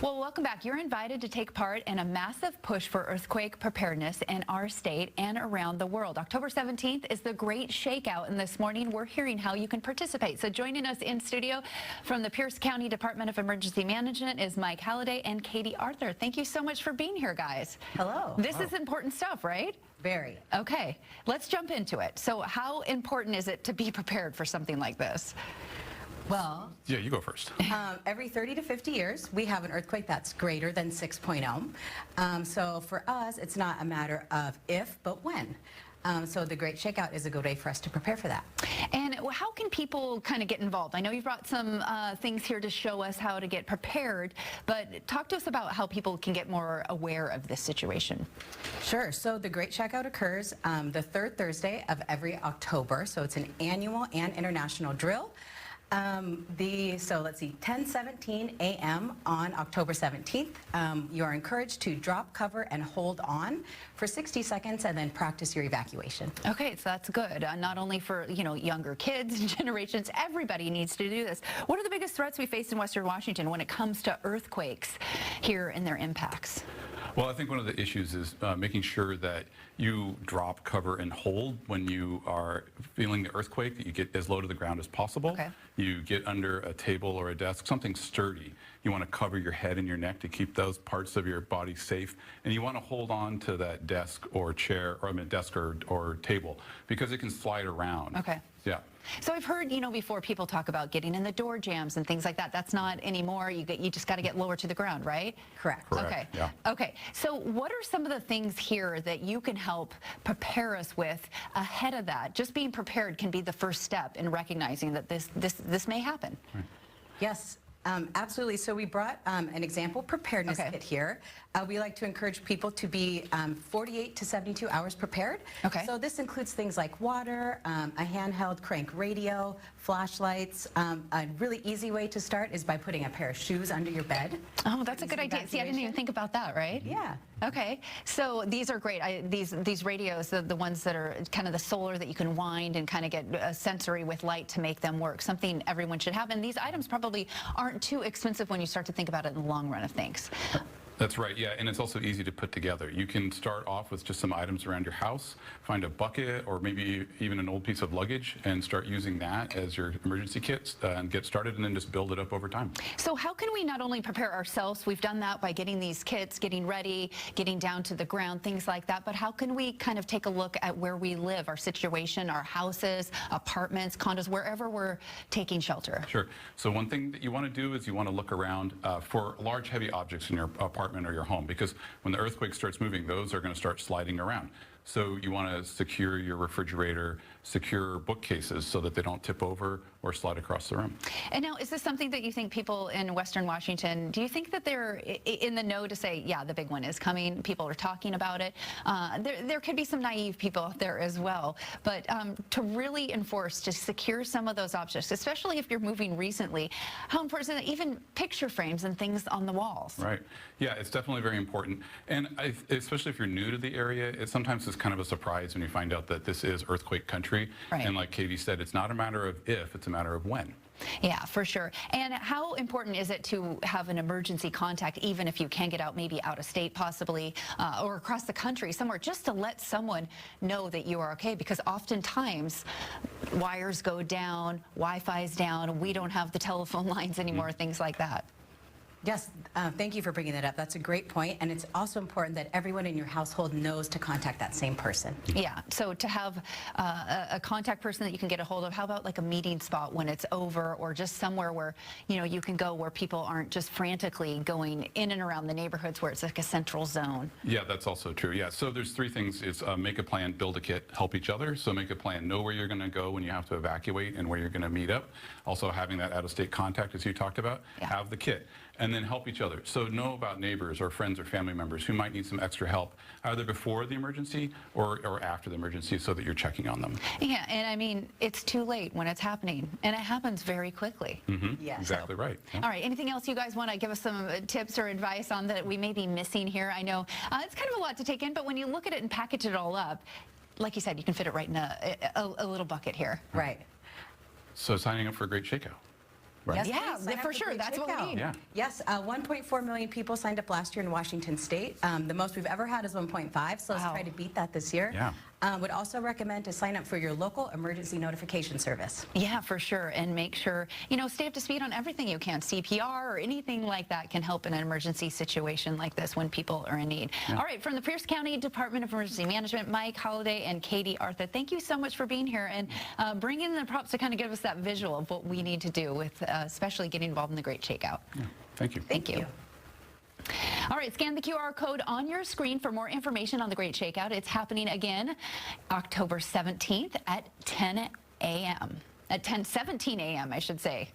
Well, welcome back. You're invited to take part in a massive push for earthquake preparedness in our state and around the world. October 17th is the Great Shakeout, and this morning we're hearing how you can participate. So joining us in studio from the Pierce County Department of Emergency Management is Mike Halliday and Katie Arthur. Thank you so much for being here, guys. Hello. This is important stuff, right? Very. Okay, let's jump into it. So how important is it to be prepared for something like this? Well, yeah, you go first. Every 30 to 50 years, we have an earthquake that's greater than 6.0. So for us, it's not a matter of if, but when. So the Great Shakeout is a good way for us to prepare for that. And how can people kind of get involved? I know you've brought some things here to show us how to get prepared, but talk to us about how people can get more aware of this situation. Sure. So the Great Shakeout occurs the third Thursday of every October. So it's an annual and international drill. So let's see, 10:17 a.m. on October 17th. You are encouraged to drop, cover, and hold on for 60 seconds and then practice your evacuation. Okay, so that's good. Not only for, younger kids and generations, everybody needs to do this. What are the biggest threats we face in Western Washington when it comes to earthquakes here and their impacts? Well, I think one of the issues is making sure that you drop, cover, and hold when you are feeling the earthquake, that you get as low to the ground as possible. Okay. You get under a table or a desk, something sturdy. You want to cover your head and your neck to keep those parts of your body safe. And you want to hold on to that desk or chair, or desk or table, because it can slide around. Okay. Yeah. So I've heard, before people talk about getting in the door jams and things like that. That's not anymore. You just got to get lower to the ground, right? Correct. Okay. Yeah. Okay. So what are some of the things here that you can help prepare us with ahead of that? Just being prepared can be the first step in recognizing that this may happen. Right. Yes. Absolutely. So we brought an example preparedness kit here. We like to encourage people to be 48 to 72 hours prepared. Okay. So this includes things like water, a handheld crank radio, flashlights. A really easy way to start is by putting a pair of shoes under your bed. Oh, that's a good idea. See, I didn't even think about that, right? Yeah. Okay. So these are great. These radios, the ones that are kind of the solar that you can wind and kind of get a sensory with light to make them work. Something everyone should have. And these items probably aren't too expensive when you start to think about it in the long run of things. That's right, yeah, and it's also easy to put together. You can start off with just some items around your house, find a bucket or maybe even an old piece of luggage and start using that as your emergency kits and get started, and then just build it up over time. So how can we not only prepare ourselves, we've done that by getting these kits, getting ready, getting down to the ground, things like that, but how can we kind of take a look at where we live, our situation, our houses, apartments, condos, wherever we're taking shelter? Sure. So one thing that you want to do is you want to look around for large, heavy objects in your apartment or your home, because when the earthquake starts moving, those are going to start sliding around. So you want to secure your refrigerator, secure bookcases so that they don't tip over or slide across the room. And now, is this something that you think people in Western Washington, do you think that they're in the know to say, yeah, the big one is coming, people are talking about it? There could be some naive people out there as well, but to really enforce, to secure some of those objects, especially if you're moving recently, how important is it? Even picture frames and things on the walls. Right. Yeah, it's definitely very important. And especially if you're new to the area, it sometimes is kind of a surprise when you find out that this is earthquake country. Right. And like Katie said, it's not a matter of if, it's a matter of when. Yeah, for sure. And how important is it to have an emergency contact, even if you can get out, maybe out of state possibly, or across the country somewhere, just to let someone know that you are okay? Because oftentimes wires go down, Wi-Fi's down, we don't have the telephone lines anymore, things like that. Yes, thank you for bringing that up. That's a great point, and it's also important that everyone in your household knows to contact that same person. Yeah, so to have a contact person that you can get a hold of, how about like a meeting spot when it's over, or just somewhere where, you can go where people aren't just frantically going in and around the neighborhoods where it's like a central zone? Yeah, that's also true. Yeah, so there's three things. It's make a plan, build a kit, help each other. So make a plan, know where you're going to go when you have to evacuate and where you're going to meet up. Also having that out-of-state contact, as you talked about, have the kit. And then help each other. So know about neighbors or friends or family members who might need some extra help, either before the emergency or after the emergency, so that you're checking on them. Yeah, and I mean, it's too late when it's happening, and it happens very quickly. Mm-hmm. Yes. Exactly right. Yeah. All right, anything else you guys want to give us some tips or advice on that we may be missing here? I know it's kind of a lot to take in, but when you look at it and package it all up, like you said, you can fit it right in a little bucket here. Right. So signing up for a Great Shakeout. Right. Yes, Yeah, please sign up for sure. Great That's what we Shakeout. need. Yeah. Yes, 1.4 million people signed up last year in Washington State. The most we've ever had is 1.5, so let's Wow. try to beat that this year. Yeah. Would also recommend to sign up for your local emergency notification service. Yeah, for sure. And make sure, stay up to speed on everything you can. CPR or anything like that can help in an emergency situation like this when people are in need. Yeah. All right, from the Pierce County Department of Emergency Management, Mike, Halliday, and Katie Arthur, thank you so much for being here and bringing in the props to kind of give us that visual of what we need to do with especially getting involved in the Great Shakeout. Yeah. Thank you. Thank you. All right, scan the QR code on your screen for more information on the Great Shakeout. It's happening again October 17th at 10 a.m. At 10:17 a.m., I should say.